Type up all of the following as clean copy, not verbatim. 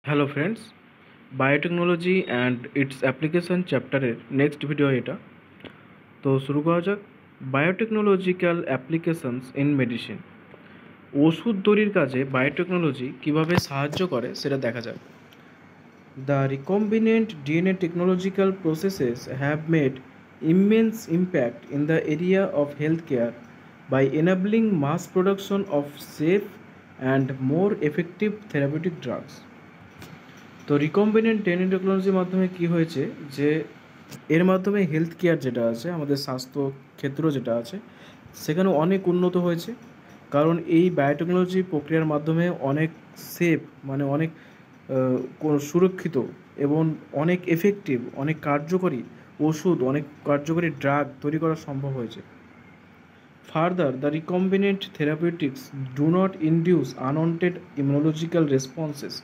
Hello friends, biotechnology and it's application চ্যাপ্টারের next video এটা। তো শুরু করা যাক। Biotechnological applications in medicine. ওষুধ তৈরির কাজে বায়োটেকনোলজি কীভাবে সাহায্য করে সেটা দেখা যাক। The recombinant DNA technological processes have made immense impact in the area of healthcare by enabling mass production of safe and more effective therapeutic drugs. তো রিকম্বিনেন্ট ডিএনএ টেকনোলজির মাধ্যমে কি হয়েছে যে এর মাধ্যমে হেলথ কেয়ার যেটা আছে, আমাদের স্বাস্থ্য ক্ষেত্র যেটা আছে, সেখানে অনেক উন্নত হয়েছে। কারণ এই বায়োটেকনোলজি প্রক্রিয়ার মাধ্যমে অনেক সেফ, মানে অনেক সুরক্ষিত এবং অনেক এফেক্টিভ, অনেক কার্যকরী ওষুধ, অনেক কার্যকরী ড্রাগ তৈরি করা সম্ভব হয়েছে। Further, the recombinant therapeutics do not induce unwanted immunological responses,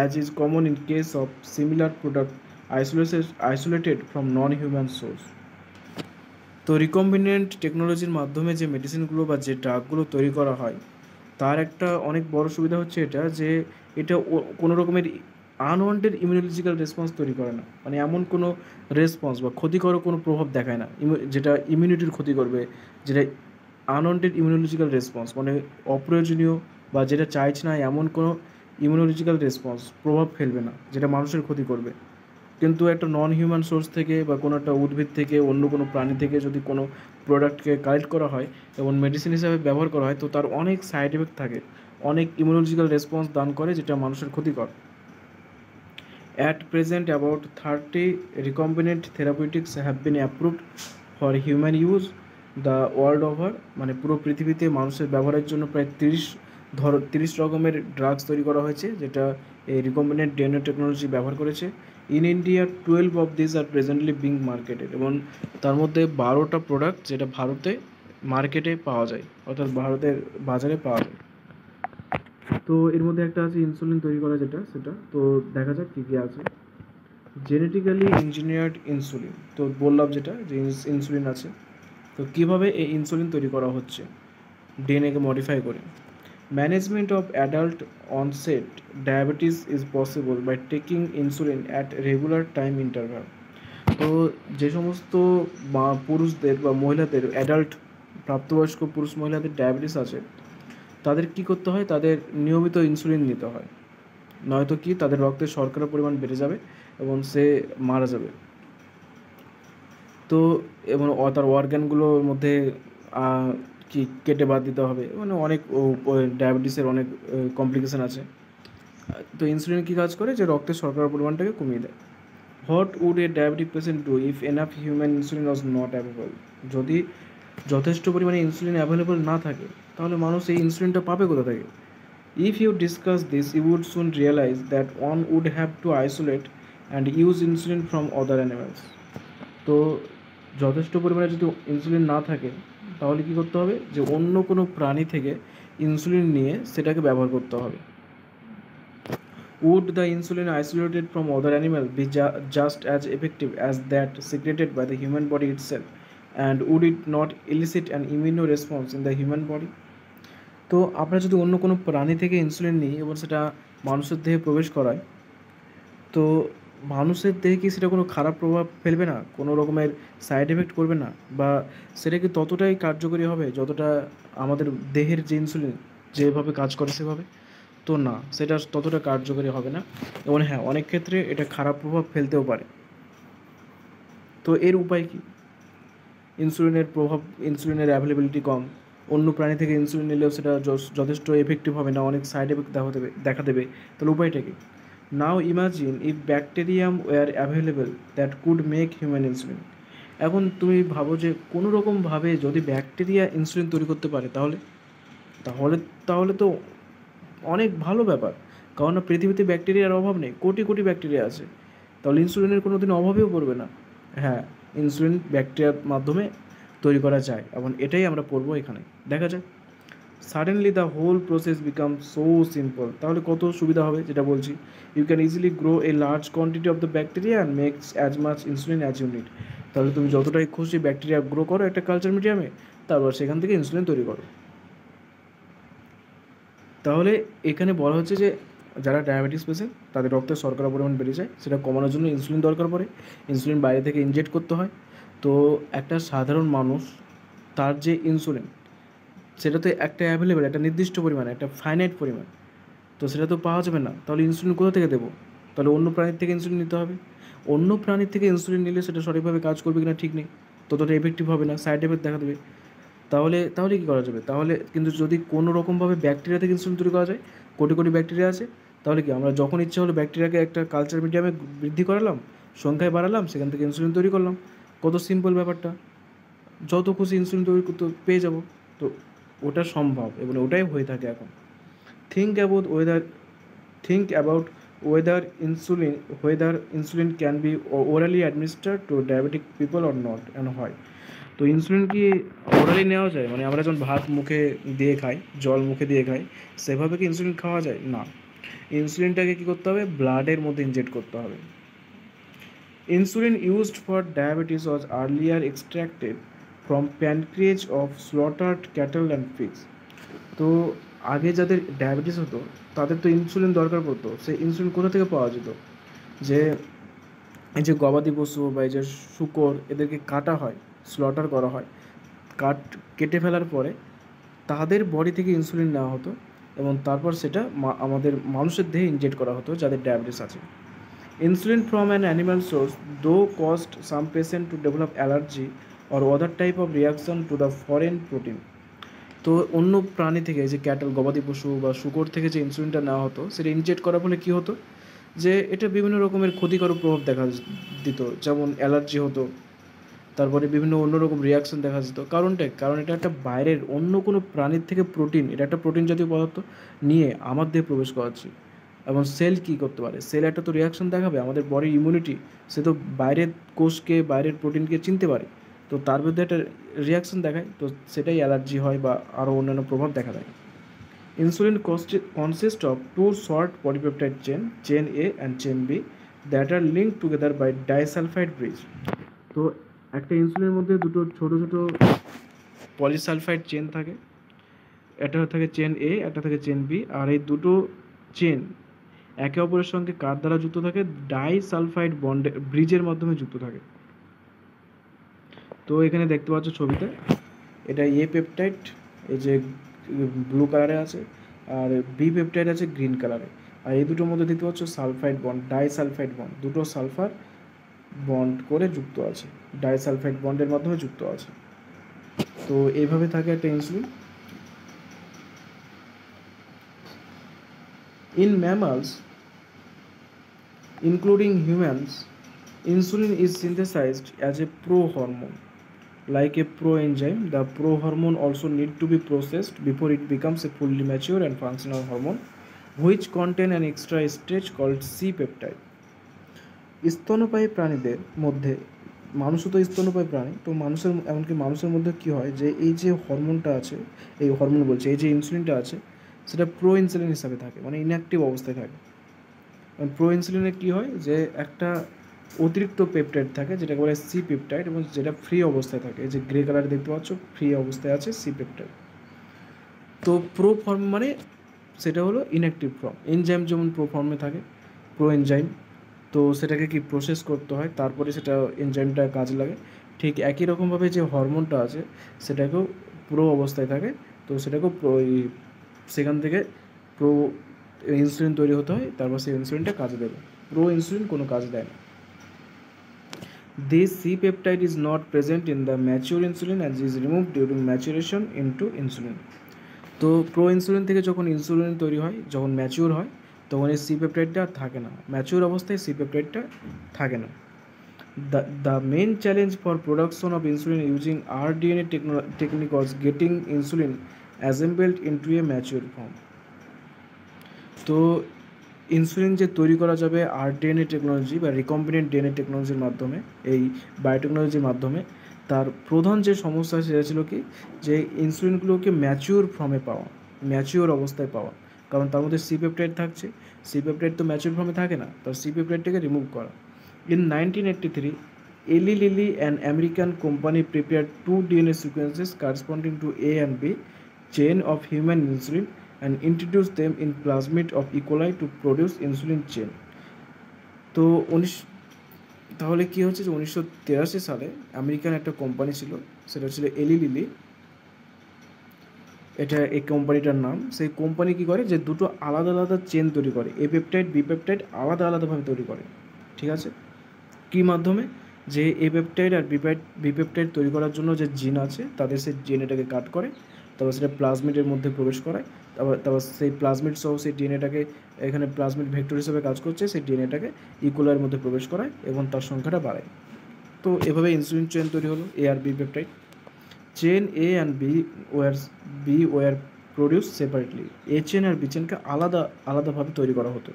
as is common in case of similar product isolated from non-human source. তো রিকম্বিনেন্ট টেকনোলজির মাধ্যমে যে মেডিসিনগুলো বা যে ড্রাগগুলো তৈরি করা হয়, তার একটা অনেক বড় সুবিধা হচ্ছে এটা যে এটা কোনো রকমের আনওয়ান্টেড ইমিউনোলজিক্যাল রেসপন্স তৈরি করে না। মানে এমন কোনো রেসপন্স বা ক্ষতিকর কোনো প্রভাব দেখায় না যেটা ইমিউনিটির ক্ষতি করবে, যেটা আনওয়ান্টেড ইমিউনোলজিক্যাল রেসপন্স, মানে অপ্রয়োজনীয় বা যেটা চাইছে না এমন কোনো ইমিউনোলজিক্যাল রেসপন্স প্রভাব ফেলবে না যেটা মানুষের ক্ষতি করবে। কিন্তু একটা নন হিউম্যান সোর্স থেকে বা কোনো একটা উদ্ভিদ থেকে, অন্য কোনো প্রাণী থেকে যদি কোনো প্রোডাক্টকে কালেক্ট করা হয় এবং মেডিসিন হিসাবে ব্যবহার করা হয়, তো তার অনেক সাইড এফেক্ট থাকে, অনেক ইমিউনোলজিক্যাল রেসপন্স দান করে যেটা মানুষের ক্ষতিকর। At present, about 30 recombinant therapeutics have been approved for human use the world over. মানে পুরো পৃথিবীতে মানুষের ব্যবহারের জন্য প্রায় 30 রকমের ড্রাগস তৈরি করা হয়েছে, যেটা এই রিকম্বিনেন্ট ডিএনএ টেকনোলজি ব্যবহার করেছে। In India 12 of this are presently being marketed, এবং তার মধ্যে 12টা প্রোডাক্ট যেটা ভারতে মার্কেটে পাওয়া যায়, অর্থাৎ ভারতের বাজারে পাওয়া যায়। তো এর মধ্যে একটা আছে ইনসুলিন তৈরি করা, সেটা তো দেখা যাক কী কী আছে। জেনেটিক্যালি ইঞ্জিনিয়ার্ড ইনসুলিন, তো বললাম যেটা যে ইনসুলিন আছে। তো কীভাবে এই ইনসুলিন তৈরি করা হচ্ছে ডিএনএকে মডিফাই করে। Management of adult onset diabetes is possible by taking insulin at regular time interval. তো যে সমস্ত পুরুষদের বা মহিলাদের, অ্যাডাল্ট প্রাপ্তবয়স্ক পুরুষ মহিলাদের ডায়াবেটিস আছে, তাদের কি করতে হয়, তাদের নিয়মিত ইনসুলিন নিতে হয়, নয়তো কি তাদের রক্তে শর্করার পরিমাণ বেড়ে যাবে এবং সে মারা যাবে। তো এবং তার অর্গ্যানগুলোর মধ্যে কি কেটে বাদ দিতে হবে, মানে অনেক ডায়াবেটিসের অনেক কমপ্লিকেশান আছে। তো ইনসুলিন কী কাজ করে, যে রক্তের শর্করার পরিমাণটাকে কমিয়ে দেয়। What would a diabetic patient do if enough human insulin was not available. যদি যথেষ্ট পরিমাণে ইনসুলিন অ্যাভেলেবল না থাকে, তাহলে মানুষ এই ইনসুলিনটা পাবে কোথা থেকে? If you discuss this, you would soon realize that one would have to isolate and use insulin from other animals. তো যথেষ্ট পরিমাণে যদি ইনসুলিন না থাকে, তাহলে কী করতে হবে, যে অন্য কোনো প্রাণী থেকে ইনসুলিন নিয়ে সেটাকে ব্যবহার করতে হবে। Would the insulin isolated from other animals be just as effective as that secreted by the human body itself? And would it not elicit an immune response in the human body? তো আমরা যদি অন্য কোনো প্রাণী থেকে insulin নিই এবং সেটা মানুষের দেহে প্রবেশ করায়, তো মানুষের দেহে কি সেটা কোনো খারাপ প্রভাব ফেলবে না, কোনো রকমের সাইড এফেক্ট করবে না, বা সেটা কি ততটাই কার্যকরী হবে যতটা আমাদের দেহের যে ইনসুলিন যেভাবে কাজ করে সেভাবে? তো না, সেটা ততটা কার্যকরী হবে না, এবং হ্যাঁ, অনেক ক্ষেত্রে এটা খারাপ প্রভাব ফেলতেও পারে। তো এর উপায় কী? ইনসুলিনের অ্যাভেলেবিলিটি কম, অন্য প্রাণী থেকে ইনসুলিন নিলেও সেটা যথেষ্ট এফেক্টিভ হবে না, অনেক সাইড এফেক্ট দেখা দেবে। তাহলে উপায়টা কী? Now imagine if bacterium were available that could make human insulin. এখন তুমি ভাবো যে কোনো রকমভাবে যদি ব্যাকটেরিয়া ইনসুলিন তৈরি করতে পারে, তাহলে তাহলে তাহলে তো অনেক ভালো ব্যাপার। কারণ পৃথিবীতে ব্যাকটেরিয়ার অভাব নেই, কোটি কোটি ব্যাকটেরিয়া আছে, তাহলে ইনসুলিনের কোনো দিন অভাবেও পড়বে না। হ্যাঁ, ইনসুলিন ব্যাকটেরিয়ার মাধ্যমে তৈরি করা যায়, এবং এটাই আমরা পড়বো এখানে, দেখা যাক। Suddenly the whole process become so simple. তাহলে কত সুবিধা হবে, যেটা বলছি, you can easily grow a large quantity of the bacteria and makes as much insulin as you need. তাহলে তুমি যতটাই খুশি ব্যাকটেরিয়া গ্রো করো একটা কালচার মিডিয়ামে, তারপর সেখান থেকে ইনসুলিন তৈরি করো। তাহলে এখানে বলা হচ্ছে যে যারা ডায়াবেটিস পেশেন্ট তাদের রক্তে শর্করা পরিমাণ বেড়ে যায়, সেটা কমানোর জন্য ইনসুলিন দরকার পড়ে। ইনসুলিন বাইরে থেকে ইনজেক্ট করতে হয়। তো একটা সাধারণ মানুষ, তার যে ইনসুলিন, সেটা তো একটা অ্যাভেলেবেল, একটা নির্দিষ্ট পরিমাণ, একটা ফাইনাইট পরিমাণ, তো সেটা তো পাওয়া যাবে না। তাহলে ইনসুলিন কোথা থেকে দেবো? তাহলে অন্য প্রাণীর থেকে ইনসুলিন নিতে হবে। অন্য প্রাণীর থেকে ইনসুলিন নিলে সেটা সঠিকভাবে কাজ করবে কিনা ঠিক নেই, ততটা এফেক্টিভ হবে না, সাইড এফেক্ট দেখা দেবে। তাহলে তাহলে কী করা যাবে? তাহলে কিন্তু যদি কোনো রকমভাবে ব্যাকটেরিয়া থেকে ইনসুলিন তৈরি করা যায়, কোটি কোটি ব্যাকটেরিয়া আছে, তাহলে কি আমরা যখন ইচ্ছা হলো ব্যাকটেরিয়াকে একটা কালচার মিডিয়ামে বৃদ্ধি করালাম, সংখ্যায় বাড়ালাম, সেখান থেকে ইনসুলিন তৈরি করলাম। কত সিম্পল ব্যাপারটা, যত খুশি ইনসুলিন তৈরি করতে পেয়ে যাব। তো ওটা সম্ভব এবং ওটাই হয়ে থাকে এখন। Think about weather think about whether insulin can be orally administered to diabetic people or not and why. তো ইনসুলিন কি ওরালি নেওয়া যায়? মানে আমরা যখন ভাত মুখে দিয়ে খাই, জল মুখে দিয়ে খাই, সেভাবে কি ইনসুলিন খাওয়া যায়? না, ইনসুলিনটাকে কী করতে হবে? ব্লাডের মধ্যে ইনজেক্ট করতে হবে। Insulin used for diabetes was earlier extracted from pancreas of slaughtered cattle and pigs. তো আগে যাদের ডায়াবেটিস হতো তাদের তো ইনসুলিন দরকার পড়তো। সেই ইনসুলিন কোথা থেকে পাওয়া যেত? যে এই যে গবাদি পশু বা এই যে শূকর, এদেরকে কাটা হয়, স্লটার করা হয়, কেটে ফেলার পরে তাদের বডি থেকে ইনসুলিন নেওয়া হতো এবং তারপর সেটা আমাদের মানুষের দেহে ইনজেক্ট করা হতো যাদের ডায়াবেটিস আছে। Insulin from an animal source though cost some patient to develop allergy or other type of reaction to the foreign protein. তো অন্য প্রাণী থেকে, যে ক্যাটল, গবাদি পশু বা শূকর থেকে যে ইনসুলিনটা নেওয়া হতো, সেটা ইনজেক্ট করার ফলে কী হতো? যে এটা বিভিন্ন রকমের ক্ষতিকারক প্রভাব দেখা দিত, যেমন অ্যালার্জি হতো, তারপরে বিভিন্ন অন্যরকম রিয়াকশন দেখা যেত। কারণ এটা একটা বাইরের অন্য কোনো প্রাণীর থেকে প্রোটিন, এটা একটা প্রোটিন জাতীয় পদার্থ নিয়ে আমার দেহে প্রবেশ করাচ্ছি। এবং সেল কী করতে পারে? সেল একটা তো রিয়াকশন দেখাবে। আমাদের বডির ইমিউনিটি, সে তো বাইরের কোষকে, বাইরের প্রোটিনকে চিনতে পারে, তো তার বিরুদ্ধে একটা রিয়াকশন দেখায়, তো সেটাই অ্যালার্জি হয় বা আরও অন্যান্য প্রভাব দেখা দেয়। Insulin consist of two short polypeptide chain A and chain B that are link together by disulphide bridge. তো একটা ইনসুলিনের মধ্যে দুটো ছোটো ছোটো পলিসালফাইড চেন থাকে, একটা থাকে চেন এ, একটা থাকে চেন বি, আর এই দুটো চেন একে অপরের সঙ্গে কার দ্বারা যুক্ত থাকে? ডাইসালফাইড ব্রিজের মাধ্যমে যুক্ত থাকে। তো এখানে দেখতে পাচ্ছ ছবিতে, এটা এ পেপটাইড, এই যে ব্লু কালারে আছে, আর বি পেপটাইড আছে গ্রিন কালারে, আর এই দুটোর মধ্যে দেখতে পাচ্ছ সালফাইড বন্ড, ডাইসালফাইড বন্ড, দুটো সালফার বন্ড করে যুক্ত আছে, ডাইসালফাইড বন্ডের মাধ্যমে যুক্ত আছে। তো এইভাবে থাকে একটা insulin. In mammals including humans, insulin is synthesized as a pro-hormone. Like a pro-enzyme, the pro-hormone also need to be processed before it becomes a fully mature and functional hormone, which contain an extra stage called C-peptide. স্তন্যপায়ী প্রাণীদের মধ্যে, মানুষও তো স্তন্যপায়ী প্রাণী, তো এমনকি মানুষের মধ্যে কী হয়, যে এই যে হরমোনটা আছে, এই হরমোন বলছে, এই যে ইনসুলিনটা আছে, সেটা প্রো ইনসুলিন হিসাবে থাকে, মানে ইনঅ্যাক্টিভ অবস্থায় থাকে। প্রো ইনসুলিনে কী হয়, যে একটা অতিরিক্ত পেপটাইড থাকে যেটাকে বলে সি পেপটাইড, এবং যেটা ফ্রি অবস্থায় থাকে, যে গ্রে কালার দেখতে পাচ্ছ, ফ্রি অবস্থায় আছে সি পেপটাইড। তো প্রো ফর্ম মানে সেটা হলো ইনঅ্যাক্টিভ ফর্ম। এনজাইম যেমন প্রো ফর্মে থাকে, প্রো এনজাইম, তো সেটাকে কি প্রসেস করতে হয়, তারপরে সেটা এনজাইমটা কাজে লাগে। ঠিক একই রকমভাবে যে হরমোনটা আছে সেটাকেও প্রো অবস্থায় থাকে, তো সেটাকেও সেখান থেকে প্রো ইনসুলিন তৈরি হতে হয়, তারপর সেই ইনসুলিনটা কাজে দেবে। প্রো ইনসুলিন কোনো কাজ দেয় না। This C-peptide is not present in the mature insulin and is removed during maturation into insulin. তো প্রো ইনসুলিন থেকে যখন ইনসুলিন তৈরি হয়, যখন ম্যাচিওর হয়, তখন এই সি পেপটাইডটা থাকে না, ম্যাচিওর অবস্থায় সি পেপটাইডটা থাকে না। The main challenge for production of insulin using rDNA technique was getting insulin assembled into a mature form. তো ইনসুলিন যে তৈরি করা যাবে rDNA টেকনোলজি বা রিকম্বিনেন্ট ডিএনএ টেকনোলজির মাধ্যমে, এই বায়োটেকনোলজির মাধ্যমে, তার প্রধান যে সমস্যা সেটা ছিল কি, যে ইনসুলিনগুলোকে ম্যাচিওর ফর্মে পাওয়া, ম্যাচিওর অবস্থায় পাওয়া, কারণ তার মধ্যে সি পেপটাইড থাকছে, সি পেপটাইড তো ম্যাচিওর ফর্মে থাকে না, তার সি পেপটাইডটাকে রিমুভ করা। In 1983, Eli Lilly, an American company, prepared two DNA sequences corresponding to A and B chain of human insulin and introduce them in plasmid of E. coli to produce insulin chain. তো তাহলে কী হচ্ছে যে 1983 সালে American একটা company ছিল, সেটা ছিল এলি লিলি, এটা এই কোম্পানিটার নাম। সেই কোম্পানি কী করে যে দুটো আলাদা আলাদা চেন তৈরি করে, এ পেপটাইড বি পেপটাইড আলাদা আলাদাভাবে তৈরি করে, ঠিক আছে। কী মাধ্যমে? যে এ পেপটাইড আর বি পেপটাইড তৈরি করার জন্য যে জিন আছে তাদের সেই ডিএনএটাকে কাট করে, তারপর সেটা প্লাজমিডের মধ্যে প্রবেশ করায়, তারপর সেই প্লাজমিড সহ সেই ডিএনএটাকে, এখানে প্লাজমিড ভেক্টর হিসেবে কাজ করছে, সেই ডিএনএটাকে ইকোলার মধ্যে প্রবেশ করায় এবং তার সংখ্যাটা বাড়ায়। তো এভাবে ইনসুলিন চেন তৈরি হলো, এ আর B peptide. Chain A and B were produce separately. A chain আর বি চেনকে আলাদাভাবে তৈরি করা হতো।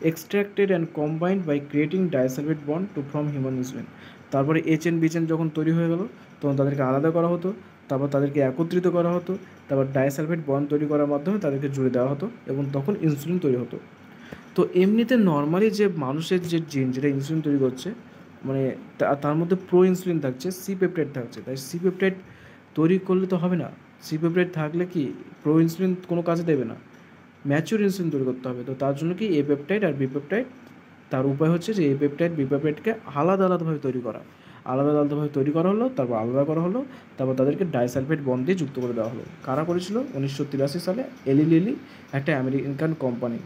Extracted and combined by creating disulfate bond to form human insulin. তারপরে এ চেন বি চেন যখন তৈরি হয়ে গেল তখন তাদেরকে আলাদা করা হতো, তারপর তাদেরকে একত্রিত করা হতো, তারপর ডাইসালফেট বন্ড তৈরি করার মাধ্যমে তাদেরকে জুড়ে দেওয়া হতো এবং তখন ইনসুলিন তৈরি হতো। তো এমনিতে নর্মালি যে মানুষের যে জিন যেটা ইনসুলিন তৈরি করছে, মানে তার মধ্যে প্রো ইনসুলিন থাকছে, সি পেপটাইড থাকছে, তাই সি পেপটাইড তৈরি করলে তো হবে না। সি পেপটাইড থাকলে কি প্রো ইনসুলিন কোনো কাজে দেবে না, ম্যাচিউর ইনসুলিন তৈরি করতে হবে। তো তার জন্য কি এ পেপটাইড আর বি পেপটাইড, তার উপায় হচ্ছে যে এ পেপটাইড বি পেপটাইডকে আলাদাভাবে তৈরি করা, আলাদাভাবে তৈরি করা হলো, তারপর আলাদা করা হলো, তারপর তাদেরকে ডাইসালফেট বন্ড দিয়ে যুক্ত করে দেওয়া হলো। কারা করেছিল? 1983 সালে এলি লিলি, একটা আমেরিকান কোম্পানি।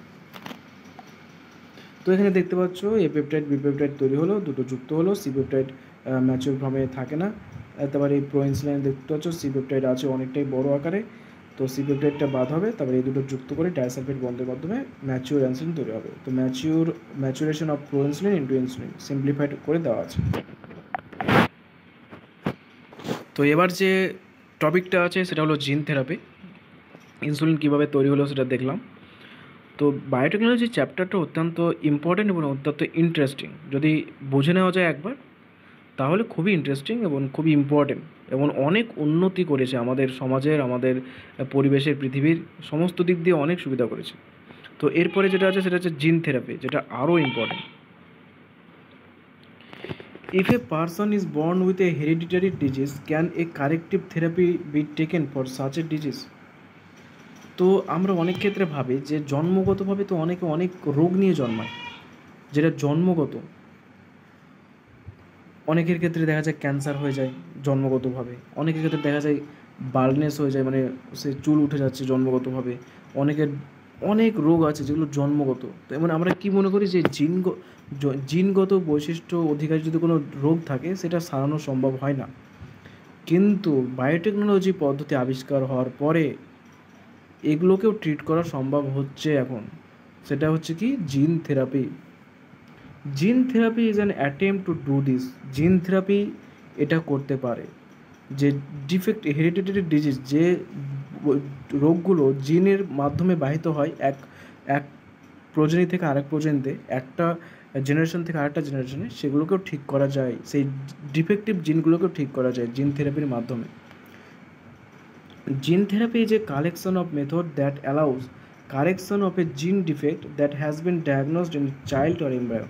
তো এখানে দেখতে পাচ্ছ এ পেপটাইড বি পেপটাইড তৈরি হলো, দুটো যুক্ত হলো, সি পেপটাইড ম্যাচিউর ফর্মে থাকে না। তারপরে এই প্রো ইনসুলিন দেখতে পাচ্ছ সি পেপটাইড আছে অনেকটাই বড় আকারে, তো সি পেপটাইডটা বাদ হবে, তারপরে এই দুটো যুক্ত করে ডাইসালফেট বন্ডের মাধ্যমে ম্যাচিউর ইনসুলিন তৈরি হবে। তো maturation of pro insulin into insulin simplified করে দেওয়া আছে। তো এবার যে টপিকটা আছে সেটা হলো জিন থেরাপি। ইনসুলিন কীভাবে তৈরি হলো সেটা দেখলাম। তো বায়োটেকনোলজি চ্যাপ্টারটা অত্যন্ত ইম্পর্টেন্ট এবং অত্যন্ত ইন্টারেস্টিং। যদি বুঝে নেওয়া যায় একবার তাহলে খুবই ইন্টারেস্টিং এবং খুবই ইম্পর্টেন্ট, এবং অনেক উন্নতি করেছে আমাদের সমাজের, আমাদের পরিবেশের, পৃথিবীর সমস্ত দিক দিয়ে অনেক সুবিধা করেছে। তো এরপরে যেটা আছে সেটা হচ্ছে জিন থেরাপি, যেটা আরও important. If a person is born with a hereditary disease, can A corrective therapy be taken for such a disease? তো আমরা অনেক ক্ষেত্রে ভাবি যে জন্মগতভাবে তো অনেকে অনেক রোগ নিয়ে জন্মায়, যেটা জন্মগত। অনেকের ক্ষেত্রে দেখা যায় ক্যান্সার হয়ে যায় জন্মগতভাবে, অনেকের ক্ষেত্রে দেখা যায় বাল্ডনেস হয়ে যায়, মানে সে চুল উঠে যাচ্ছে জন্মগতভাবে। অনেকের অনেক রোগ আছে যেগুলো জন্মগত। তো এমন আমরা কি মনে করি যে জিনগত বৈশিষ্ট্য অধিকারী যদি কোনো রোগ থাকে সেটা সারানো সম্ভব হয় না। কিন্তু বায়োটেকনোলজি পদ্ধতি আবিষ্কার হওয়ার পরে এগুলোকেও ট্রিট করা সম্ভব হচ্ছে এখন। সেটা হচ্ছে কি gene therapy. Gene therapy is an attempt to do this. Gene therapy এটা করতে পারে যে হেরিডিটারি ডিজিজ, যে রোগগুলো জিনের মাধ্যমে বাহিত হয় এক প্রজনী থেকে আরেক প্রজনীতে, একটা জেনারেশন থেকে আরেকটা জেনারেশনে, সেগুলোকেও ঠিক করা যায়, সেই ডিফেক্টিভ জিনগুলোকেও ঠিক করা যায় জিন থেরাপির মাধ্যমে। Gene therapy is a collection of methods that allows correction of a gene defect that has been diagnosed in child or embryo.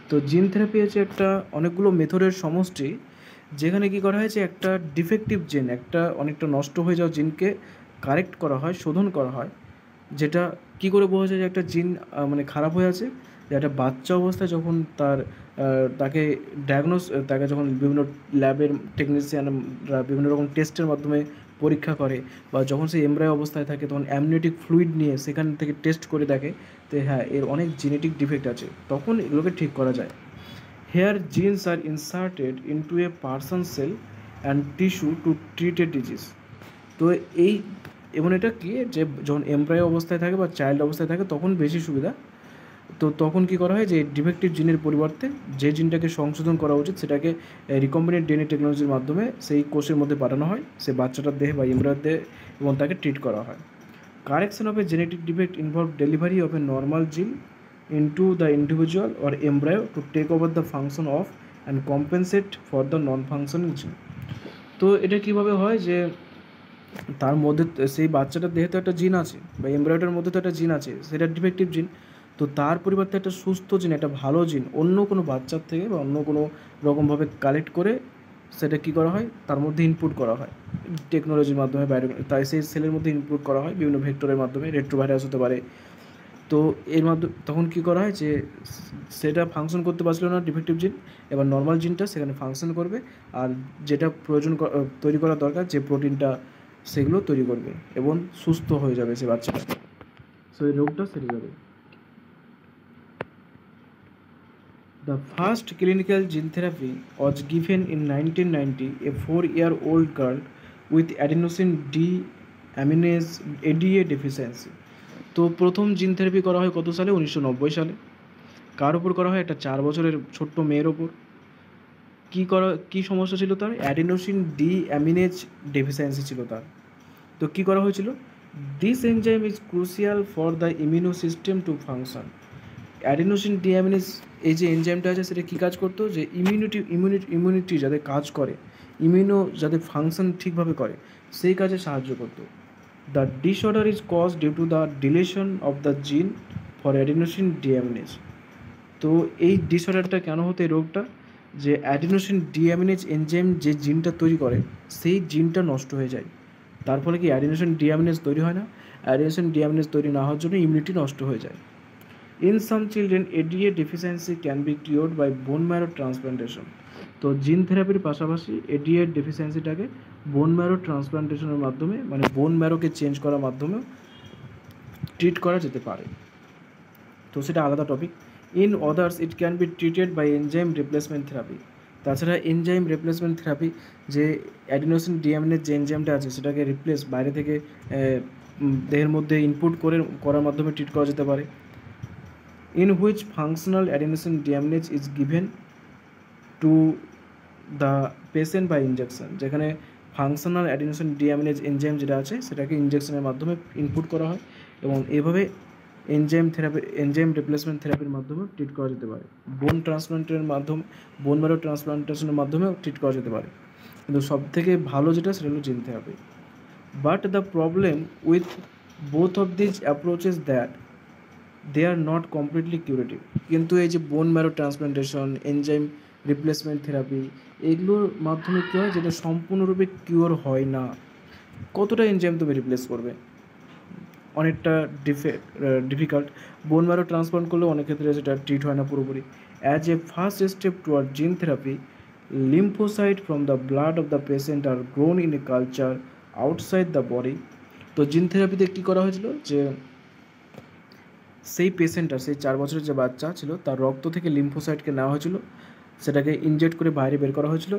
তো জিন থেরাপি হচ্ছে একটা অনেকগুলো মেথডের সমষ্টি, যেখানে কি করা হয়েছে একটা ডিফেক্টিভ জিন, একটা অনেকটা নষ্ট হয়ে যাওয়া জিনকে কারেক্ট করা হয়, শোধন করা হয়। যেটা কি করে বোঝা যায় যে একটা জিন মানে খারাপ হয়ে আছে? যে একটা বাচ্চা অবস্থায় যখন তাকে তাকে যখন বিভিন্ন ল্যাবের টেকনিশিয়ানরা বিভিন্ন রকম টেস্টের মাধ্যমে পরীক্ষা করে, বা যখন সে এমব্রায়ো অবস্থায় থাকে তখন অ্যামনিওটিক ফ্লুইড নিয়ে সেখান থেকে টেস্ট করে দেখে তো হ্যাঁ এর অনেক জেনেটিক ডিফেক্ট আছে, তখন এগুলোকে ঠিক করা যায়। Here genes are inserted into a person cell and tissue to treat a disease. তো এই এবং এটা কি যে যখন এমব্রায়ো অবস্থায় থাকে বা চাইল্ড অবস্থায় থাকে তখন বেশি সুবিধা। তো তখন কি করা হয় যে ডিফেক্টিভ জিনের পরিবর্তে যে জিনটাকে সংশোধন করা উচিত সেটাকে রিকম্বিনেন্ট ডিএনএ টেকনোলজির মাধ্যমে সেই কোষের মধ্যে পাঠানো হয়, সে বাচ্চাটার দেহে বা এমব্রায়োর দেহে, এবং তাকে ট্রিট করা হয়। Correction of a genetic defect involve delivery of a normal gene into the individual or embryo to take over the function of and compensate for the non functioning gene. তো এটা কীভাবে হয় যে তার মধ্যে সেই বাচ্চাটার দেহে তো একটা জিন আছে, বা এমব্রায়োটার মধ্যে তো একটা জিন আছে, সেটা ডিফেক্টিভ জিন। তো তার পরিবর্তে একটা সুস্থ জিন, একটা ভালো জিন অন্য কোনো বাচ্চার থেকে বা অন্য কোনো রকমভাবে কালেক্ট করে সেটা কী করা হয়, তার মধ্যে ইনপুট করা হয় টেকনোলজির মাধ্যমে, তাই সেই সেলের মধ্যে ইনপুট করা হয় বিভিন্ন ভেক্টরের মাধ্যমে, রেট্রোভাইরাস হতে পারে। তো এর মাধ্যমে তখন কী করা হয় যে সেটা ফাংশন করতে পারছিল না ডিফেক্টিভ জিন, এবার নর্মাল জিনটা সেখানে ফাংশন করবে, আর যেটা তৈরি করা দরকার যে প্রোটিনটা সেগুলো তৈরি করবে এবং সুস্থ হয়ে যাবে সে বাচ্চাটা, সো এই রোগটা সেরে যাবে। The first clinical gene therapy was given in 1990 a 4-year-old girl with adenosine deaminase ADA deficiency। তো প্রথম জিন থেরাপি করা হয় কত সালে? 1990 সালে। কার ওপর করা হয়? একটা 4 বছরের ছোট্ট মেয়ের ওপর। কী সমস্যা ছিল তার? অ্যাডিনোসিন ডিঅ্যামিনেজ ডেফিসিয়েন্সি ছিল তার। তো কী করা হয়েছিল? This enzyme is crucial for the immuno system to function. Adenosine deaminase এই যে এনজাইমটা আছে সেটা কী কাজ করতো? যে ইমিউনিটি যাতে কাজ করে, যাতে ফাংশন ঠিকভাবে করে, সেই কাজে সাহায্য করতো। The disorder is cause due to the deletion of the gene for adenosine deaminase. তো এই ডিসঅর্ডারটা কেন হতো, এই রোগটা? যে অ্যাডিনোসিন ডিঅ্যামিনেজ এনজাইম যে জিনটা তৈরি করে সেই জিনটা নষ্ট হয়ে যায়। তার ফলে কি অ্যাডিনোসিন ডিঅ্যামিনেজ তৈরি হয় না। অ্যাডিনোসিন ডিঅ্যামিনেজ তৈরি না হওয়ার জন্য ইমিউনিটি নষ্ট হয়ে যায়। In some children ADA deficiency can be cured by bone marrow transplantation. তো জিন থেরাপির পাশাপাশি এডিএ ডেফিসিয়েন্সিটাকে বোন ম্যারো ট্রান্সপ্লান্টেশনের মাধ্যমে, মানে বোন ম্যারোকে চেঞ্জ করার মাধ্যমেও ট্রিট করা যেতে পারে। তো সেটা আলাদা topic. In others it can be treated by enzyme replacement therapy. তাছাড়া এনজাইম রিপ্লেসমেন্ট থেরাপি, যে অ্যাডিনোসিন ডিঅ্যামিনেজ যে এনজাইমটা আছে সেটাকে বাইরে থেকে দেহের মধ্যে ইনপুট করার মাধ্যমে ট্রিট করা যেতে পারে। In which functional adenosine deaminase is given to the patient by injection, যেখানে ফাংশনাল অ্যাডিনোসিন ডিঅ্যামিনেজ এনজাইম যেটা আছে সেটাকে ইনজেকশনের মাধ্যমে ইনপুট করা হয়, এবং এভাবে এনজাইম রিপ্লেসমেন্ট থেরাপির মাধ্যমে ট্রিট করা যেতে পারে। বোন ম্যারো ট্রান্সপ্লান্টেশনের মাধ্যমেও ট্রিট করা যেতে পারে, কিন্তু সবথেকে ভালো যেটা সেটা হলো gene therapy. But the problem with both of these approaches that they are not completely curative. কিন্তু এই যে bone marrow transplantation, enzyme replacement therapy, এগুলোর মাধ্যমে কী হয়, যেটা সম্পূর্ণরূপে কিওর হয় না। কতটা এনজাইম তুমি রিপ্লেস করবে? অনেকটা ডিফিকাল্ট। বোন ম্যারো ট্রান্সপ্লান্ট করলেও অনেক ক্ষেত্রে সেটা ট্রিট হয় না পুরোপুরি। As a first step toward gene therapy, lymphocyte from the blood of the patient are grown in a culture outside the body. তো জিন থেরাপিতে কী করা হয়েছিল, যে সেই 4 বছরের যে বাচ্চা ছিল তার রক্ত থেকে লিম্ফোসাইটকে নেওয়া হয়েছিল, সেটাকে ইনজেক্ট করে বাইরে বের করা হয়েছিল,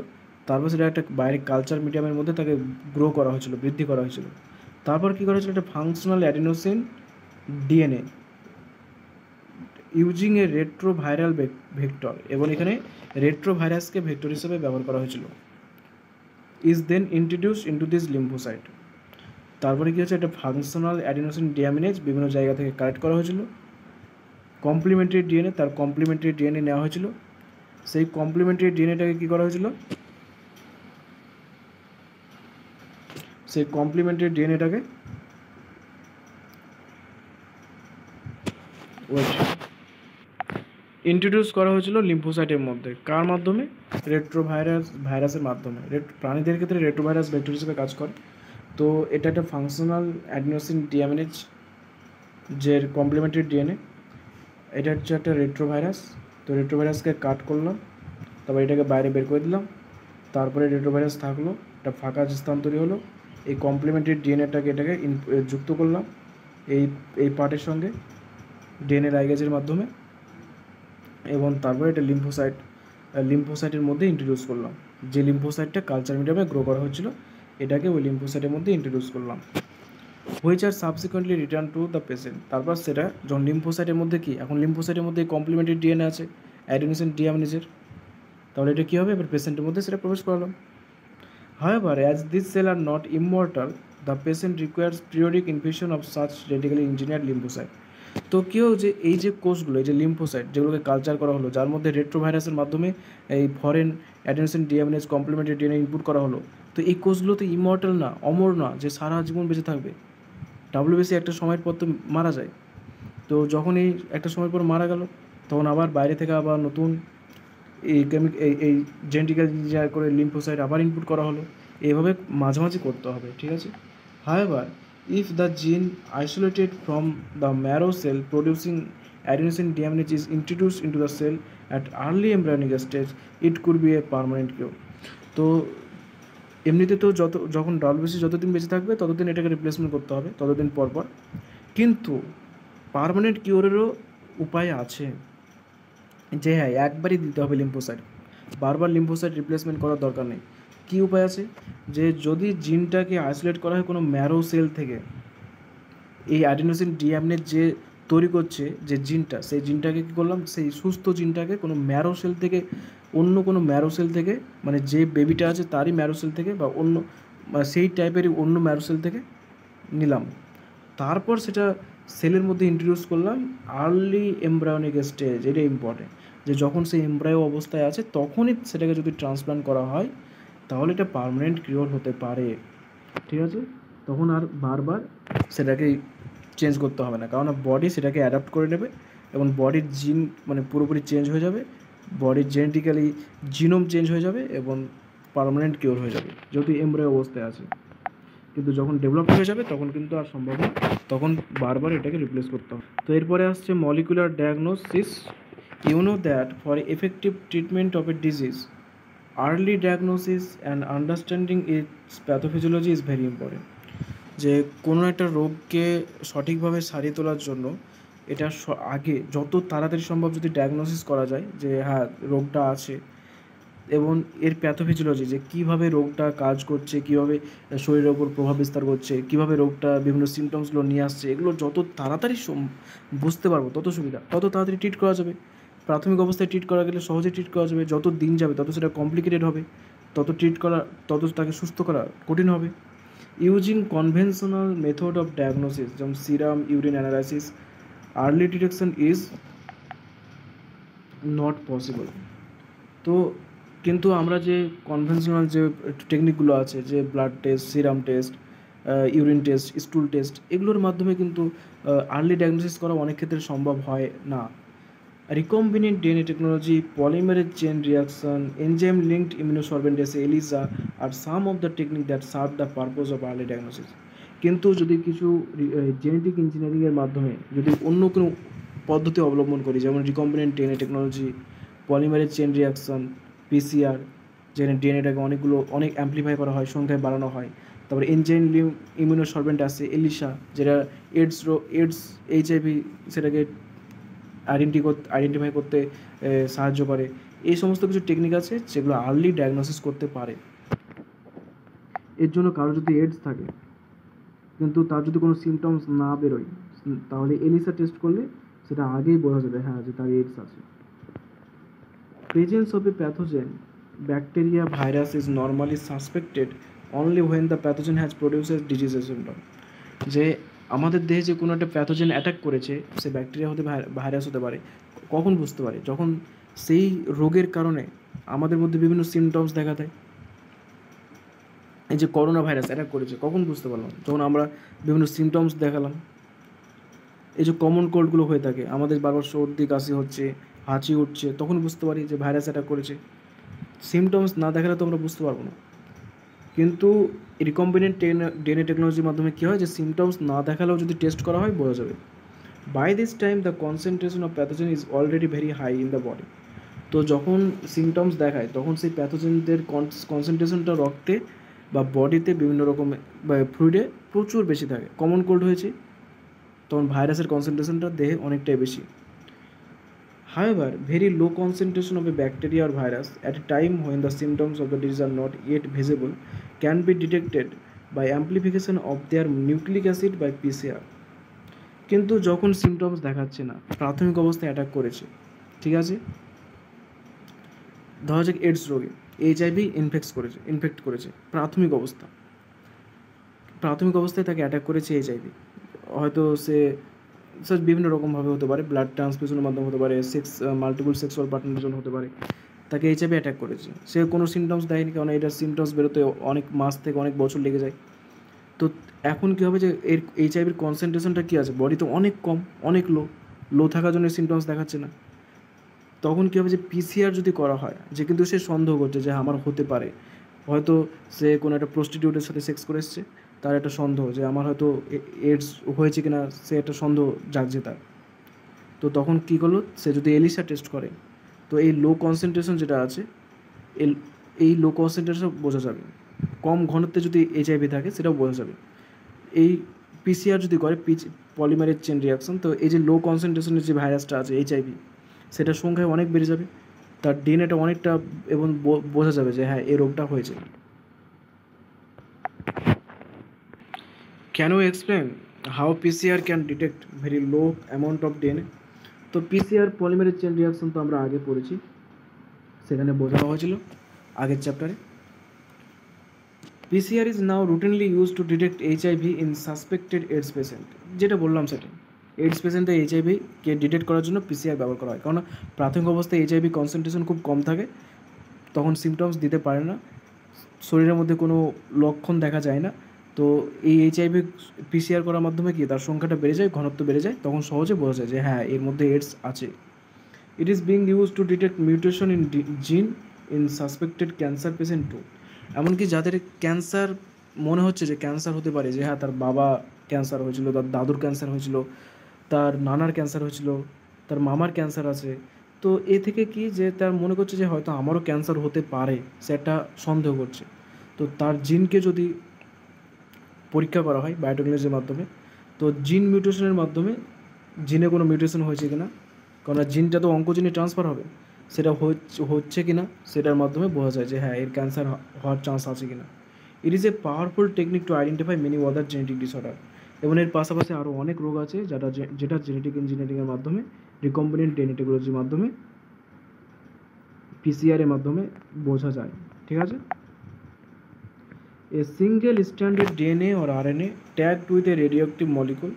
তারপর সেটা একটা বাইরে কালচার মিডিয়ামের মধ্যে তাকে গ্রো করা হয়েছিল, বৃদ্ধি করা হয়েছিল। তারপর কী করা হয়েছিল, একটা functional adenosine DNA using a retroviral vector, এবং এখানে রেট্রোভাইরাসকে ভেক্টর হিসেবে ব্যবহার করা হয়েছিল, is then introduced into this lymphocyte. তারপরে কী হচ্ছে, একটা ফাংশনাল অ্যাডিনোসিন ডিঅ্যামিনেজ বিভিন্ন জায়গা থেকে কালেক্ট করা হয়েছিল, কমপ্লিমেন্টারি ডিএনএ, তার কমপ্লিমেন্টারি ডিএনএ নেওয়া হয়েছিল। সেই কমপ্লিমেন্টারি ডিএনএটাকে কী করা হয়েছিল, সেই কমপ্লিমেন্টারি ডিএনএটাকে ইন্ট্রোডিউস করা হয়েছিল লিম্ফোসাইটের মধ্যে। কার মাধ্যমে? ভাইরাসের মাধ্যমে। প্রাণীদের ক্ষেত্রে রেট্রোভাইরাস ভেক্টর হিসেবে কাজ করে। তো এটা একটা ফাংশনাল অ্যাডিনোসিন ডিঅ্যামিনেজ যে কমপ্লিমেন্টারি ডিএনএ, এটা হচ্ছে একটা রেট্রোভাইরাস। তো রেট্রোভাইরাসকে কাট করলাম, তারপর এটাকে বাইরে বের করে দিলাম, তারপরে রেট্রোভাইরাস থাকলো, একটা ফাঁকা স্থান তৈরি হলো, এই কমপ্লিমেন্টারি ডিএনএটাকে এটাকে যুক্ত করলাম এই পার্টের সঙ্গে ডিএনএ লাইগেজের মাধ্যমে, এবং তারপরে এটা লিম্ফোসাইটের মধ্যে ইন্ট্রোডিউস করলাম। যে লিম্ফোসাইটটা কালচার মিডিয়ামে গ্রো করা হচ্ছিল এটাকে ওই লিম্ফোসাইটের মধ্যে ইন্ট্রোডিউস করলাম, which are subsequently return to the patient. তারপর সেটা যখন লিম্ফোসাইটের মধ্যে কি, এখন লিম্ফোসাইটের মধ্যে কমপ্লিমেন্টারি ডিএনএ আছে অ্যাডিনোসিন ডিঅ্যামিনেজের, তাহলে এটা কী হবে, এবার পেশেন্টের মধ্যে সেটা প্রবেশ করালাম। However, as these cells are not immortal, the patient requires periodic infusion of such genetically engineered lymphocyte. তো কী হচ্ছে, এই যে কোষগুলো, এই যে লিম্ফোসাইট যেগুলোকে কালচার করা হলো, যার মধ্যে রেট্রোভাইরাসের মাধ্যমে এই foreign adenosine deaminase complementary DNA input করা হলো, তো এই কোষগুলো তো ইমর্টাল না, অমর না, যে সারা জীবন বেঁচে থাকবে। ডাব্লিউবিসি একটা সময়ের পর তো মারা যায়। তো যখন এই একটা সময় পর মারা গেল, তখন আবার বাইরে থেকে আবার নতুন এই জেনেটিক্যাল ইঞ্জিনিয়ার করে লিম্ফোসাইট আবার ইনপুট করা হলো, এইভাবে মাঝামাঝি করতে হবে, ঠিক আছে। However, if the gene isolated from the marrow cell producing adenosine deaminase is introduced into the cell at early embryonic stage, it could be a permanent cure. তো এমনিতে তো যখন WBC যতদিন বেঁচে থাকবে ততদিন এটাকে রিপ্লেসমেন্ট করতে হবে, ততদিন পর পর। কিন্তু পার্মানেন্ট কিওরেরও উপায় আছে, যে হ্যাঁ একবারই দিতে হবে লিম্ফোসাইট, বারবার লিম্ফোসাইট রিপ্লেসমেন্ট করার দরকার নেই। কী উপায় আছে, যে যদি জিনটাকে আইসোলেট করা হয় কোনো ম্যারো সেল থেকে, এই অ্যাডিনোসিন ডিঅ্যামিনেজ যে তৈরি করছে যে জিনটা, সেই জিনটাকে কী করলাম, সেই সুস্থ জিনটাকে কোনো ম্যারো সেল থেকে, অন্য কোনো ম্যারো সেল থেকে, মানে যে বেবিটা আছে তারই ম্যারো সেল থেকে বা অন্য সেই টাইপেরই অন্য ম্যারো সেল থেকে নিলাম, তারপর সেটা সেলের মধ্যে ইন্ট্রোডিউস করলাম আর্লি এমব্রায়োনিক স্টেজ। এটা ইম্পর্টেন্ট, যে যখন সেই এমব্রায়ো অবস্থায় আছে তখনই সেটাকে যদি ট্রান্সপ্লান্ট করা হয় তাহলে এটা পার্মানেন্ট কিওর হতে পারে, ঠিক আছে। তখন আর বারবার সেটাকে চেঞ্জ করতে হবে না, কারণ বডি সেটাকে অ্যাডাপ্ট করে নেবে এবং বডির জিন মানে পুরোপুরি চেঞ্জ হয়ে যাবে, বডির জেনেটিক্যালি জিনোম চেঞ্জ হয়ে যাবে এবং পার্মানেন্ট কিওর হয়ে যাবে, যেহেতু এমব্রায়ো অবস্থায় আছে। কিন্তু যখন ডেভেলপ হয়ে যাবে তখন কিন্তু আর সম্ভব না, তখন বারবার এটাকে রিপ্লেস করতে হবে। তো এরপরে আসছে molecular diagnosis. You know that for effective treatment of a disease, early diagnosis and understanding its pathophysiology is very important. যে কোনো একটা রোগকে সঠিকভাবে সারিয়ে তোলার জন্য এটা আগে যত তাড়াতাড়ি সম্ভব যদি ডায়াগনোসিস করা যায় যে হ্যাঁ রোগটা আছে, এবং এর প্যাথোফিজিওলজি যে কীভাবে রোগটা কাজ করছে, কীভাবে শরীরের ওপর প্রভাব বিস্তার করছে, কীভাবে রোগটা বিভিন্ন সিমটমসগুলো নিয়ে আসছে, এগুলো যত তাড়াতাড়ি বুঝতে পারবো তত সুবিধা, তত তাড়াতাড়ি ট্রিট করা যাবে। প্রাথমিক অবস্থায় ট্রিট করা গেলে সহজে ট্রিট করা যাবে, যত দিন যাবে তত সেটা কমপ্লিকেটেড হবে, তত তাকে সুস্থ করা কঠিন হবে। Using conventional method of diagnosis যেমন serum urine analysis, early detection is not possible. তো কিন্তু আমরা যে কনভেনশনাল যে টেকনিকগুলো আছে, যে blood test, serum test, urine test, stool test, এগুলোর মাধ্যমে কিন্তু আর্লি ডায়াগনোসিস করা অনেক ক্ষেত্রে সম্ভব হয় না। Recombinant DNA technology, polymerase chain reaction, enzyme linked immunosorbent assay, ELISA are some of the technique that serve the purpose of early diagnosis. কিন্তু যদি কিছু জেনেটিক ইঞ্জিনিয়ারিংয়ের মাধ্যমে যদি অন্য কোনো পদ্ধতি অবলম্বন করি, যেমন recombinant DNA technology, polymerase chain reaction, PCR, যেখানে ডিএনএটাকে অনেক অ্যাম্পলিফাই করা হয়, সংখ্যায় বাড়ানো হয়, তারপরে এনজাইম ইমিউনোসরবেন্ট আছে, এলিসা, যেটা এইডস এইচআইভি সেটাকে আইডেন্টিফাই করতে সাহায্য করে। এই সমস্ত কিছু টেকনিক আছে যেগুলো আর্লি ডায়াগনোসিস করতে পারে। এর জন্য কারো যদি এইডস থাকে কিন্তু তার যদি কোনো সিমটমস না বেরোয়, তাহলে এলিসা টেস্ট করলে সেটা আগেই বোঝা যাবে হ্যাঁ যে তার এইডস আছে। Presence of a pathogen, bacteria, virus is normally suspected only when the pathogen has produces disease symptom. যে আমাদের দেহে যে কোনো একটা প্যাথোজেন অ্যাটাক করেছে, সে ব্যাকটেরিয়া হতে ভাইরাস হতে পারে, কখন বুঝতে পারে, যখন সেই রোগের কারণে আমাদের মধ্যে বিভিন্ন সিমটমস দেখা দেয়। এই যে করোনা ভাইরাস অ্যাটাক করেছে, কখন বুঝতে পারলাম, যখন আমরা বিভিন্ন সিমটমস দেখালাম। এই যে কমন কোল্ডগুলো হয়ে থাকে, আমাদের বারবার সর্দি কাশি হচ্ছে, হাঁচি উঠছে, তখন বুঝতে পারি যে ভাইরাস অ্যাটাক করেছে। সিমটমস না দেখালে তো আমরা বুঝতে পারবো না। কিন্তু রিকম্বিনেন্ট ডিএনএ টেকনোলজির মাধ্যমে কী হয়, যে সিমটমস না দেখালেও যদি টেস্ট করা হয় বোঝা যাবে। By this time the concentration of pathogen is already very high in the body. তো যখন সিমটমস দেখায় তখন সেই প্যাথোজেনদের কনসেন্ট্রেশনটা রক্তে বা বডিতে বিভিন্ন রকম ফ্লুইডে প্রচুর বেশি থাকে। কমন কোল্ড হয়েছে তখন ভাইরাসের কনসেন্ট্রেশনটা দেহে অনেকটাই বেশি। However, very low concentration of a bacteria or virus at a time when the symptoms of the disease are not yet visible can be detected by amplification of their nucleic acid by PCR. কিন্তু যখন symptoms দেখাচ্ছে না, প্রাথমিক অবস্থায় attack করেছে, ঠিক আছে, ধরা যাক এইডস রোগে এইচআইভি ইনফেক্ট করেছে প্রাথমিক অবস্থায় তাকে অ্যাটাক করেছে এইচআইভি। হয়তো সে বিভিন্ন রকমভাবে হতে পারে, ব্লাড ট্রান্সফিউশনের মাধ্যমে হতে পারে, মাল্টিপল সেক্সুয়াল পার্টনারের জন্য হতে পারে, তাকে এইচআইভি অ্যাটাক করেছে, সে কোনো সিমটমস দেয়নি, কারণ এটার সিমটমস বেরোতে অনেক মাস থেকে অনেক বছর লেগে যায়। তো এখন কী হবে, যে এর এইচআইভির কনসেন্ট্রেশনটা কী আছে বডিতে অনেক কম, অনেক লো থাকার জন্য সিমটমস দেখাচ্ছে না। তখন কী হবে যে পিসিআর যদি করা হয়, যে কিন্তু সে সন্দেহ করছে যে আমার হতে পারে, হয়তো সে কোনো একটা প্রস্টিটিউটের সাথে সেক্স করে এসছে, তার একটা সন্দেহ যে আমার হয়তো এইডস হয়েছে কিনা, সে একটা সন্দেহ জাগছে তার। তো তখন কী করলো, সে যদি এলিসা টেস্ট করে, তো এই লো কনসেন্ট্রেশন যেটা আছে, এই লো কনসেন্ট্রেশন বোঝা যাবে। কম ঘনত্বে যদি এইচআইভি থাকে সেটাও বোঝা যাবে। এই পিসিআর যদি করে পলিমারেজ চেন রিয়াকশন, তো এই যে লো কনসেন্ট্রেশনের যে ভাইরাসটা আছে এইচআইভি, সেটার সংখ্যায় অনেক বেড়ে যাবে, তার ডিএনএটা অনেকটা, এবং বোঝা যাবে যে হ্যাঁ এই রোগটা হয়েছে। Can you explain how PCR can detect very low amount of DNA? তো পিসিআর পলিমারেজ চেন রিয়াকশন তো আমরা আগে পড়েছি, সেখানে বোঝানো হয়েছিল আগের চ্যাপ্টারে। PCR is now routinely used to detect HIV in suspected AIDS patient, যেটা বললাম সেটা। এইডস পেশেন্টে এইচআইভিকে ডিটেক্ট করার জন্য পিসিআর ব্যবহার করা হয়, কারণ প্রাথমিক অবস্থায় এইচআইভি কনসেন্ট্রেশন খুব কম থাকে, তখন সিমটমস দিতে পারে না, শরীরের মধ্যে কোনো লক্ষণ দেখা যায় না। তো এই এইচআইভি পিসিআর করার মাধ্যমে কি তার সংখ্যাটা বেড়ে যায়, ঘনত্ব বেড়ে যায়, তখন সহজে বোঝা যায় যে হ্যাঁ এর মধ্যে এইডস আছে। It is being use to detect mutation in gene in suspected cancer patient too. এমনকি যাদের ক্যান্সার মনে হচ্ছে যে ক্যান্সার হতে পারে, যে হ্যাঁ তার বাবা ক্যান্সার হয়েছিল, তার দাদুর ক্যান্সার হয়েছিল, তার নানার ক্যান্সার হয়েছিল, তার মামার ক্যান্সার আছে, তো এ থেকে কি যে তার মনে করছে যে হয়তো আমারও ক্যান্সার হতে পারে, সে একটা সন্দেহ করছে। তো তার জিনকে যদি পরীক্ষা করা হয় বায়োটেকনোলজির মাধ্যমে, তো জিন মিউটেশনের মাধ্যমে জিনে কোনো মিউটেশন হয়েছে কিনা, কারণ জিনটা তো অঙ্কোজিনে ট্রান্সফার হবে, সেটা হচ্ছে কিনা সেটার মাধ্যমে বোঝা যায় যে হ্যাঁ এর ক্যান্সার হওয়ার চান্স আছে কিনা। It is a powerful technique to identify many other genetic disorder. এবং এর পাশাপাশি আরও অনেক রোগ আছে যেটা জেনেটিক ইঞ্জিনিয়ারিংয়ের মাধ্যমে, রিকম্বিনেন্ট ডিএনএ টেকনোলজির মাধ্যমে, পিসিআর এর মাধ্যমে বোঝা যায়। ঠিক আছে। A single standard DNA or RNA tagged with a radioactive molecule,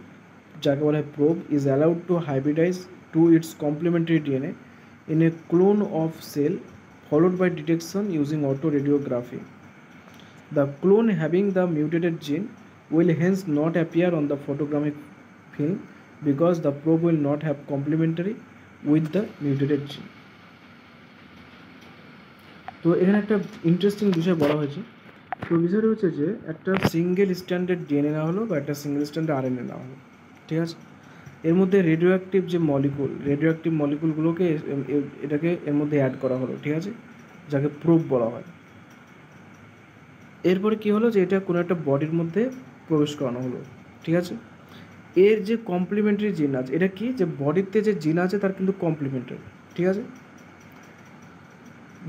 যাকে বলা হয় probe, is allowed to hybridize to its complementary DNA in a clone of cell, followed by detection using autoradiography. The clone having the mutated gene will hence not appear on the photogrammic film because the probe will not have complementary with the mutated gene. তো এখানে একটা interesting বিষয় বলা হয়েছে। তো বিষয়টা হচ্ছে যে একটা সিঙ্গেল স্ট্যান্ডার্ড ডিএনএ না হলো বা একটা সিঙ্গেল স্ট্যান্ডার্ড আরএনএ না হলো, ঠিক আছে, এর মধ্যে রেডিও অ্যাক্টিভ মলিকুলগুলোকে এটাকে এর মধ্যে অ্যাড করা হলো, ঠিক আছে, যাকে প্রোব বলা হয়। এরপরে কী হলো যে এটা কোনো একটা বডির মধ্যে প্রবেশ করানো হলো, ঠিক আছে। এর যে কমপ্লিমেন্টারি জিন আছে, এটা কি যে বডিতে যে জিন আছে তার কিন্তু কমপ্লিমেন্টারি, ঠিক আছে,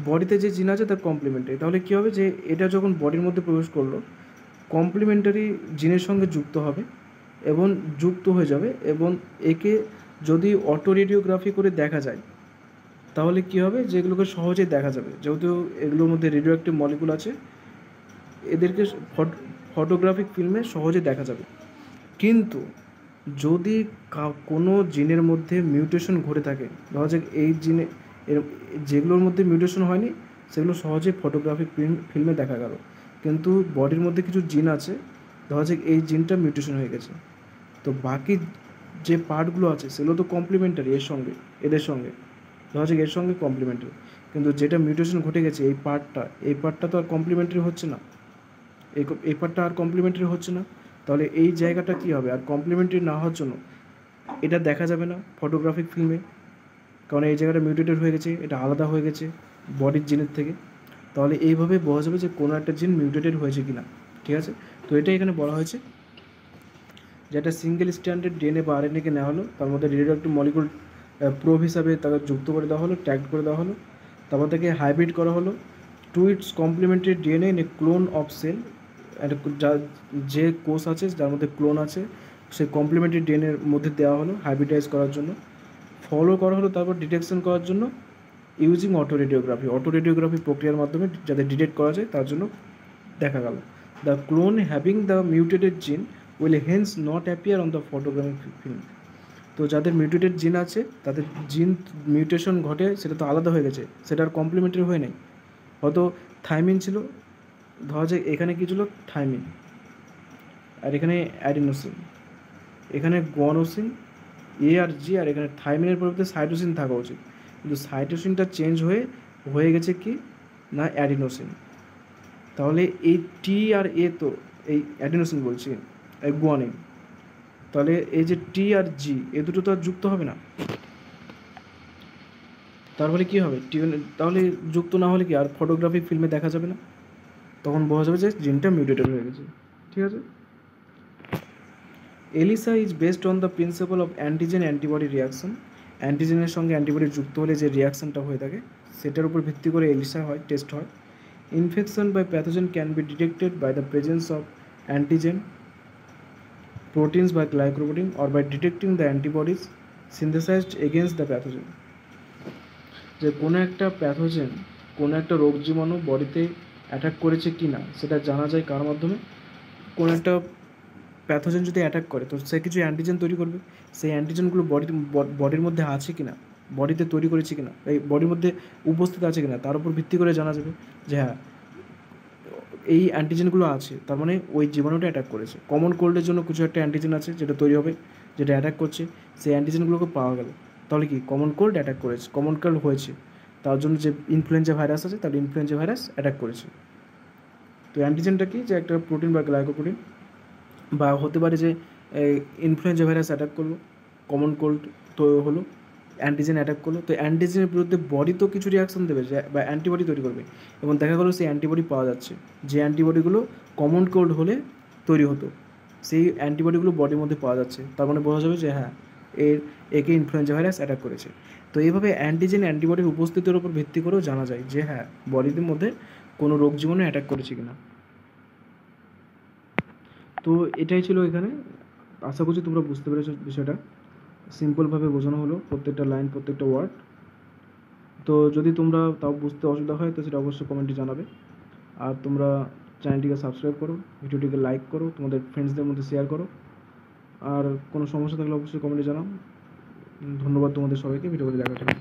বডিতে যে জিন আছে তার কমপ্লিমেন্টারি। তাহলে কী হবে যে এটা যখন বডির মধ্যে প্রবেশ করলো, কমপ্লিমেন্টারি জিনের সঙ্গে যুক্ত হবে এবং যুক্ত হয়ে যাবে, এবং একে যদি অটোরেডিওগ্রাফি করে দেখা যায় তাহলে কী হবে যে এগুলোকে সহজেই দেখা যাবে, যেহেতু এগুলোর মধ্যে রেডিও অ্যাক্টিভ মলিকুল আছে, এদেরকে ফটোগ্রাফিক ফিল্মে সহজে দেখা যাবে। কিন্তু যদি কোনো জিনের মধ্যে মিউটেশন ঘটে থাকে, ধরা যাক এই জিনে যেগুলোর মধ্যে মিউটেশন হয়নি সেগুলো সহজে ফটোগ্রাফিক ফিল্মে দেখা গেল, কিন্তু বডির মধ্যে কিছু জিন আছে, ধরা যাক এই জিনটা মিউটেশন হয়ে গেছে, তো বাকি যে পার্টগুলো আছে সেগুলো তো কমপ্লিমেন্টারি এদের সঙ্গে, ধরা যাক এর সঙ্গে কমপ্লিমেন্টারি, কিন্তু যেটা মিউটেশন ঘটে গেছে এই পার্টটা তো আর কমপ্লিমেন্টারি হচ্ছে না, এই পার্টটা আর কমপ্লিমেন্টারি হচ্ছে না। তাহলে এই জায়গাটা কী হবে, আর কমপ্লিমেন্টারি না হওয়ার জন্য এটা দেখা যাবে না ফটোগ্রাফিক ফিল্মে, কারণ এই জায়গাটা মিউটেটেড হয়ে গেছে, এটা আলাদা হয়ে গেছে বডির জিনের থেকে। তাহলে এইভাবে বোঝা যাবে যে কোনো একটা জিন মিউটেটেড হয়েছে কি না, ঠিক আছে। তো এটাই এখানে বলা হয়েছে, যেটা সিঙ্গেল স্ট্যান্ডার্ড ডিএনএ বা আরএনএকে নেওয়া হলো, তার মধ্যে রেডিও অ্যাক্টিভ মলিকুল প্রোব হিসাবে তাকে যুক্ত করে দেওয়া হলো, ট্যাগ করে দেওয়া হলো, তারপর তাকে হাইব্রিড করা হলো to its complementary DNA in a clone of cell. যে কোষ আছে যার মধ্যে ক্লোন আছে সেই কমপ্লিমেন্টারি ডিএনএর মধ্যে দেওয়া হলো হাইব্রিডাইজ করার জন্য, ফলো করা হলো তারপর ডিটেকশন করার জন্য ইউজিং অটোরেডিওগ্রাফি প্রক্রিয়ার মাধ্যমে যাতে ডিটেক্ট করা যায় তার জন্য দেখা গেল। The clone having the mutated gene will hence not appear on the photographic film. তো যাদের মিউটেটেড জিন আছে তাদের জিন মিউটেশন ঘটে, সেটা তো আলাদা হয়ে গেছে, সেটা আর কমপ্লিমেন্টারি হয়ে নেই। হয়তো থাইমিন ছিল, ধরা যাক এখানে কী ছিল থাইমিন, আর এখানে অ্যাডিনোসিন, এখানে গুয়ানোসিন, এ আর জি, আর এখানে থাইমিনের পরিবর্তে সাইটোসিন থাকা উচিত, কিন্তু সাইটোসিনটা চেঞ্জ হয়ে গেছে কি না অ্যাডিনোসিন। তাহলে এই টি আর এ তো এই অ্যাডিনোসিন বলছি, এই গুয়ানিন, তাহলে এই যে টি আর জি এ দুটো তো আর যুক্ত হবে না। তারপরে কী হবে, তাহলে যুক্ত না হলে কি আর ফটোগ্রাফিক ফিল্মে দেখা যাবে না, তখন বোঝা যাবে যে জিনটা মিউটেটেড হয়ে গেছে। ঠিক আছে। ELISA is based on the principal of antigen antibody reaction. অ্যান্টিজেনের সঙ্গে অ্যান্টিবডি যুক্ত হলে যে রিয়াকশনটা হয়ে থাকে সেটার উপর ভিত্তি করে এলিসা হয়, টেস্ট হয়। Infection by pathogen can be detected by the presence of antigen proteins বা glycoprotein or by detecting the antibodies synthesized against the pathogen. যে কোনো একটা প্যাথোজেন, কোনো একটা রোগ জীবাণু বডিতে অ্যাটাক করেছে কি না সেটা জানা যায় কার মাধ্যমে, কোনো একটা প্যাথোজেন যদি অ্যাটাক করে তো সে কিছু অ্যান্টিজেন তৈরি করবে, সেই অ্যান্টিজেনগুলো বডির মধ্যে আছে কি না, বডিতে তৈরি করেছে কি না, এই বডির মধ্যে উপস্থিত আছে কি না, তার উপর ভিত্তি করে জানা যাবে যে হ্যাঁ এই অ্যান্টিজেনগুলো আছে, তার মানে ওই জীবাণুটা অ্যাটাক করেছে। কমন কোল্ডের জন্য কিছু একটা অ্যান্টিজেন আছে যেটা তৈরি হবে, যেটা অ্যাটাক করছে, সেই অ্যান্টিজেনগুলোকে পাওয়া গেল, তাহলে কি কমন কোল্ড অ্যাটাক করেছে, কমন কোল্ড হয়েছে, তার জন্য যে ইনফ্লুয়েঞ্জা ভাইরাস আছে তাহলে ইনফ্লুয়েঞ্জা ভাইরাস অ্যাটাক করেছে। তো অ্যান্টিজেনটা কি, যে একটা প্রোটিন বা গ্লাইকোপ্রোটিন, বা হতে পারে যে ইনফ্লুয়েঞ্জা ভাইরাস অ্যাটাক করলো, কমন কোল্ড তো হলো, অ্যান্টিজেন অ্যাটাক করলো, তো অ্যান্টিজেনের বিরুদ্ধে বডি তো কিছু রিয়াকশন দেবে যে বা অ্যান্টিবডি তৈরি করবে, এবং দেখা গেলো সেই অ্যান্টিবডি পাওয়া যাচ্ছে, যে অ্যান্টিবডিগুলো কমন কোল্ড হলে তৈরি হতো, সেই অ্যান্টিবডিগুলো বডির মধ্যে পাওয়া যাচ্ছে, তার মানে বোঝা যাবে যে হ্যাঁ একে ইনফ্লুয়েঞ্জা ভাইরাস অ্যাটাক করেছে। তো এইভাবে অ্যান্টিজেন অ্যান্টিবডির উপস্থিতির উপর ভিত্তি করেও জানা যায় যে হ্যাঁ বডির মধ্যে কোনো রোগ জীবাণু অ্যাটাক করেছে কিনা। তো এটাই ছিল এখানে, আশা করছি তোমরা বুঝতে পেরেছো বিষয়টা, সিম্পলভাবে বোঝানো হলো প্রত্যেকটা লাইন, প্রত্যেকটা ওয়ার্ড। তো যদি তোমরা তাও বুঝতে অসুবিধা হয় তো সেটা অবশ্যই কমেন্টে জানাবে। আর তোমরা চ্যানেলটিকে সাবস্ক্রাইব করো, ভিডিওটিকে লাইক করো, তোমাদের ফ্রেন্ডসদের মধ্যে শেয়ার করো, আর কোনো সমস্যা থাকলে অবশ্যই কমেন্টে জানাও। ধন্যবাদ তোমাদের সবাইকে ভিডিওটি দেখার জন্য।